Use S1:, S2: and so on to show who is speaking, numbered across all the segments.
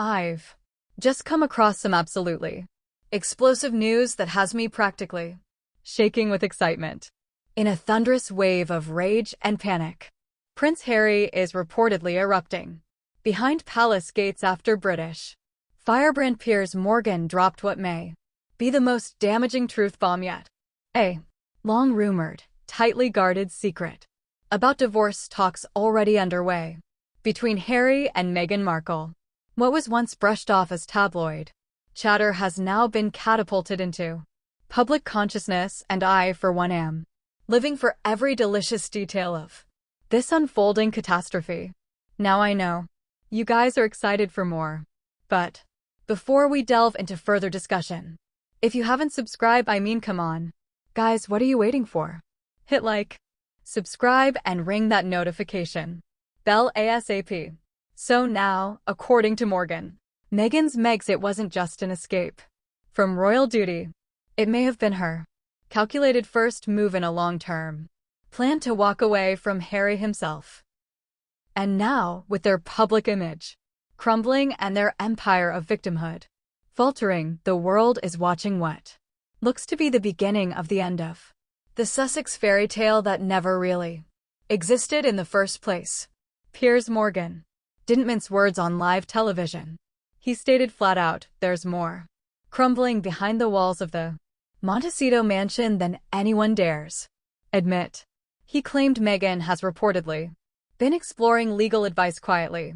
S1: I've just come across some absolutely explosive news that has me practically shaking with excitement. In a thunderous wave of rage and panic, Prince Harry is reportedly erupting behind palace gates after British firebrand Piers Morgan dropped what may be the most damaging truth bomb yet. A long-rumored, tightly guarded secret about divorce talks already underway between Harry and Meghan Markle. What was once brushed off as tabloid chatter has now been catapulted into public consciousness, and I, for one, am living for every delicious detail of this unfolding catastrophe. Now I know you guys are excited for more, but before we delve into further discussion, if you haven't subscribed, come on. Guys, what are you waiting for? Hit like, subscribe, and ring that notification bell ASAP. So now, according to Morgan, Meghan's Megxit wasn't just an escape from royal duty. It may have been her calculated first move in a long-term plan to walk away from Harry himself. And now, with their public image crumbling and their empire of victimhood faltering, the world is watching what looks to be the beginning of the end of the Sussex fairy tale that never really existed in the first place. Piers Morgan didn't mince words on live television. He stated flat out, there's more crumbling behind the walls of the Montecito mansion than anyone dares admit. He claimed Meghan has reportedly been exploring legal advice quietly,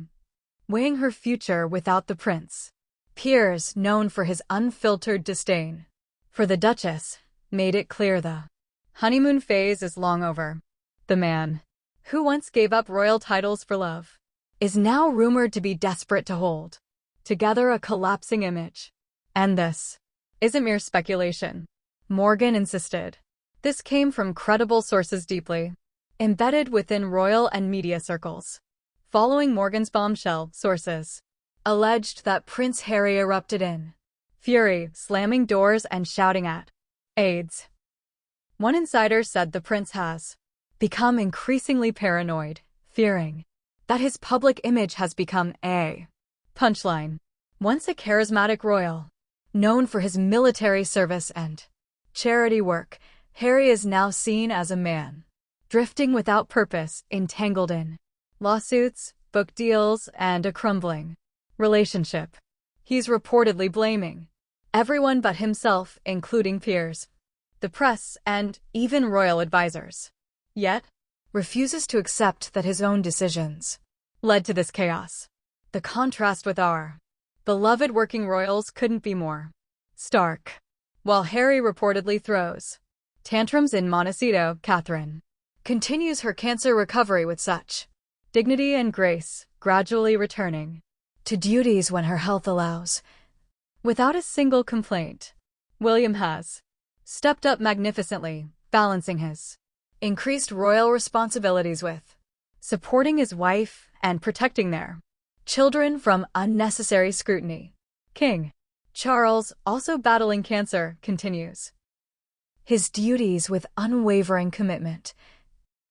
S1: weighing her future without the prince. Piers, known for his unfiltered disdain for the Duchess, made it clear the honeymoon phase is long over. The man, who once gave up royal titles for love, is now rumored to be desperate to hold together a collapsing image. And this isn't mere speculation, Morgan insisted. This came from credible sources deeply embedded within royal and media circles. Following Morgan's bombshell, sources alleged that Prince Harry erupted in fury, slamming doors and shouting at aides. One insider said the prince has become increasingly paranoid, fearing that his public image has become a punchline. Once a charismatic royal, known for his military service and charity work, Harry is now seen as a man drifting without purpose, entangled in lawsuits, book deals, and a crumbling relationship. He's reportedly blaming everyone but himself, including Piers, the press, and even royal advisors. Yet, refuses to accept that his own decisions led to this chaos. The contrast with our beloved working royals couldn't be more stark. While Harry reportedly throws tantrums in Montecito, Catherine continues her cancer recovery with such dignity and grace, gradually returning to duties when her health allows. Without a single complaint, William has stepped up magnificently, balancing his increased royal responsibilities with supporting his wife and protecting their children from unnecessary scrutiny. King Charles, also battling cancer, continues his duties with unwavering commitment,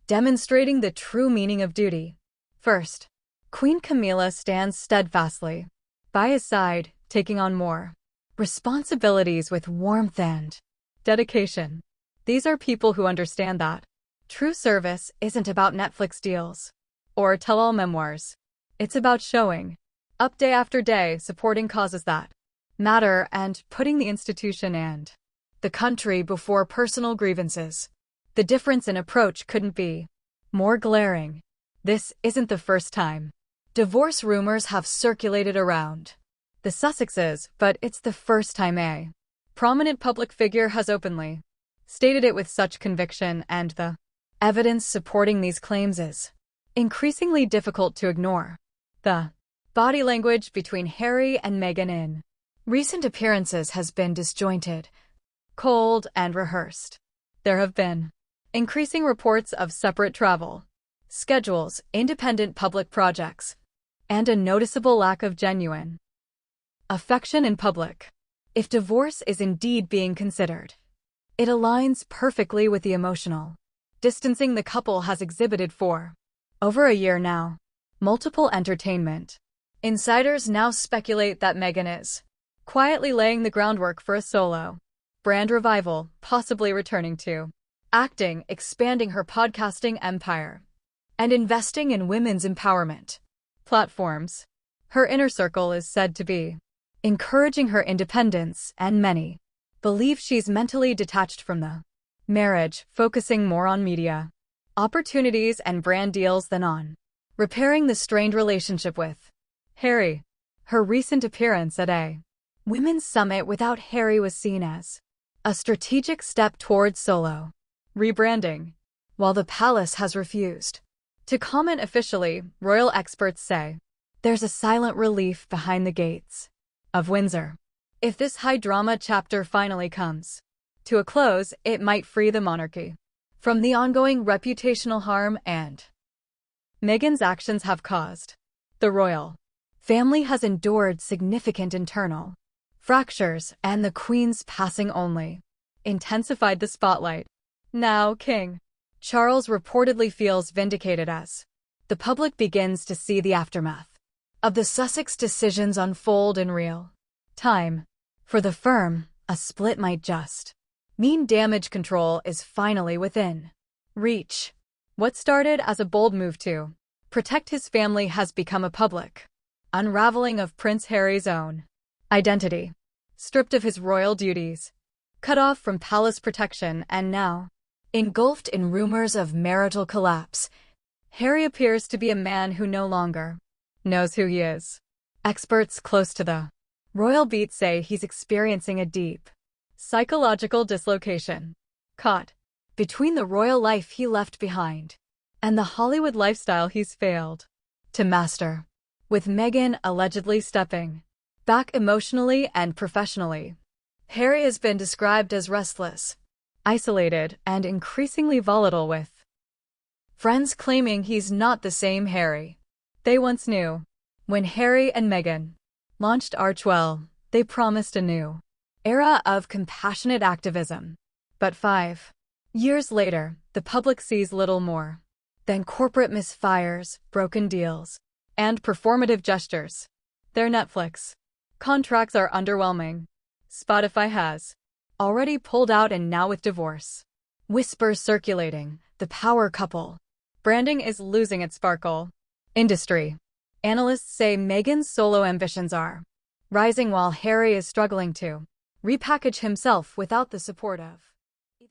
S1: demonstrating the true meaning of duty. First, Queen Camilla stands steadfastly by his side, taking on more responsibilities with warmth and dedication. These are people who understand that true service isn't about Netflix deals or tell-all memoirs. It's about showing up day after day, supporting causes that matter, and putting the institution and the country before personal grievances. The difference in approach couldn't be more glaring. This isn't the first time divorce rumors have circulated around the Sussexes, but it's the first time a prominent public figure has openly stated it with such conviction, and the evidence supporting these claims is increasingly difficult to ignore. The body language between Harry and Meghan in recent appearances has been disjointed, cold, and rehearsed. There have been increasing reports of separate travel schedules, independent public projects, and a noticeable lack of genuine affection in public. If divorce is indeed being considered, it aligns perfectly with the emotional distancing the couple has exhibited for over a year now. Multiple entertainment Insiders now speculate that Meghan is quietly laying the groundwork for a solo brand revival, possibly returning to acting, expanding her podcasting empire, and investing in women's empowerment platforms. Her inner circle is said to be encouraging her independence, and many believe she's mentally detached from the marriage, focusing more on media opportunities and brand deals than on repairing the strained relationship with Harry. Her recent appearance at a women's summit without Harry was seen as a strategic step towards solo rebranding. While the palace has refused to comment officially, royal experts say there's a silent relief behind the gates of Windsor. If this high-drama chapter finally comes to a close, it might free the monarchy from the ongoing reputational harm and Meghan's actions have caused. The royal family has endured significant internal fractures, and the Queen's passing only intensified the spotlight. Now, King Charles reportedly feels vindicated as the public begins to see the aftermath of the Sussex decisions unfold in real time. For the firm, a split might just mean damage control is finally within reach. What started as a bold move to protect his family has become a public unraveling of Prince Harry's own identity, stripped of his royal duties, cut off from palace protection, and now engulfed in rumors of marital collapse. Harry appears to be a man who no longer knows who he is. Experts close to the royal beat say he's experiencing a deep psychological dislocation, caught between the royal life he left behind and the Hollywood lifestyle he's failed to master. With Meghan allegedly stepping back emotionally and professionally, Harry has been described as restless, isolated, and increasingly volatile, with friends claiming he's not the same Harry they once knew. When Harry and Meghan launched Archewell, they promised a new era of compassionate activism. But 5 years later, the public sees little more than corporate misfires, broken deals, and performative gestures. Their Netflix contracts are underwhelming. Spotify has already pulled out, and now with divorce whispers circulating, the power couple branding is losing its sparkle. Industry analysts say Meghan's solo ambitions are rising while Harry is struggling to repackage himself without the support of